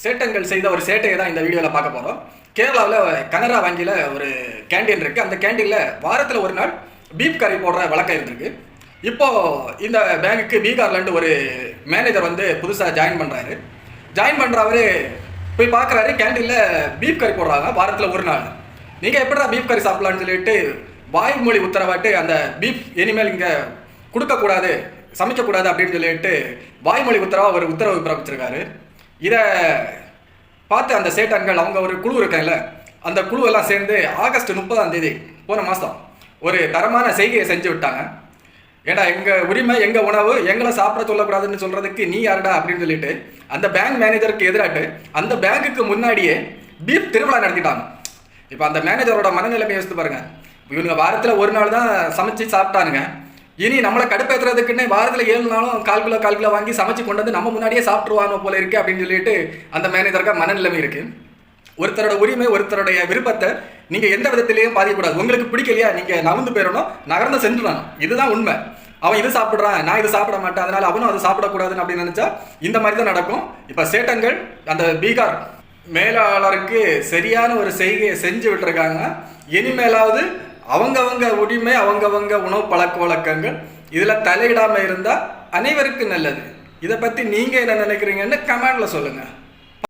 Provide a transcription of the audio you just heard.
சேட்டங்கள் செய்த ஒரு சேட்டையை தான் இந்த வீடியோவில் பார்க்க போகிறோம். கேரளாவில் கனரா வங்கியில் ஒரு கேண்டீன் இருக்குது. அந்த கேண்டீனில் வாரத்தில் ஒரு நாள் பீப் கறி போடுற வழக்கம் இருந்திருக்கு. இப்போது இந்த பேங்குக்கு பீகார்லேருந்து ஒரு மேனேஜர் வந்து புதுசாக ஜாயின் பண்ணுறாரு. ஜாயின் பண்ணுறவர் போய் பார்க்குறாரு, கேண்டீனில் பீப் கறி போடுறாங்க வாரத்தில் ஒரு நாள். நீங்கள் எப்படா பீப் கறி சாப்பிட்லான்னு சொல்லிட்டு வாய்மொழி உத்தரவாட்டு அந்த பீப் இனிமேல் இங்கே கொடுக்கக்கூடாது, சமைக்கக்கூடாது அப்படின்னு சொல்லிட்டு வாய்மொழி உத்தரவாக ஒரு உத்தரவு பிறப்பிச்சிருக்காரு. இதை பார்த்து அந்த சேட்டான்கள் அவங்க ஒரு குழு இருக்காங்கல்ல, அந்த குழுவெல்லாம் சேர்ந்து ஆகஸ்ட் 30 போன மாதம் ஒரு தரமான செய்கையை செஞ்சு விட்டாங்க. ஏடா எங்கள் உரிமை, எங்கள் உணவு, எங்களை சாப்பிட சொல்லக்கூடாதுன்னு சொல்கிறதுக்கு நீ யாருடா அப்படின்னு சொல்லிட்டு அந்த பேங்க் மேனேஜருக்கு எதிராட்டு அந்த பேங்குக்கு முன்னாடியே பீப் திருவிழா நடத்திட்டாங்க. இப்போ அந்த மேனேஜரோட மனநிலைமை யோசித்து பாருங்க. இவங்க வாரத்தில் ஒரு நாள் தான் சமைச்சு சாப்பிட்டானுங்க. இனி நம்மளை கடுப்பேற்றுறதுக்குன்னே வாரத்தில் 7 நாளும் கால் கிலோ வாங்கி சமைச்சு கொண்டு வந்து நம்ம முன்னாடியே சாப்பிட்ருவாங்க போல இருக்கு அப்படின்னு சொல்லிட்டு அந்த மேனேஜருக்கு மனநிலைமை இருக்கு. ஒருத்தரோட உரிமை, ஒருத்தருடைய விருப்பத்தை நீங்கள் எந்த விதத்திலையும் பாதிக்கக்கூடாது. உங்களுக்கு பிடிக்கலையா, நீங்கள் நகர்ந்து போயிடணும், நகர்ந்து சென்றுடணும். இதுதான் உண்மை. அவன் இது சாப்பிட்றான், நான் இது சாப்பிட மாட்டேன், அதனால அவனும் அதை சாப்பிடக்கூடாதுன்னு அப்படின்னு நினச்சா இந்த மாதிரி தான் நடக்கும். இப்போ சேட்டங்கள் அந்த பீகார் மேலாளருக்கு சரியான ஒரு செய்கையை செஞ்சு விட்டுருக்காங்க. இனிமேலாவது அவங்கவங்க உரிமை, அவங்கவங்க உணவு பழக்க வழக்கங்கள் இதில் தலையிடாமல் இருந்தால் அனைவருக்கும் நல்லது. இதை பற்றி நீங்கள் என்ன நினைக்கிறீங்கன்னு கமெண்டில் சொல்லுங்கள்.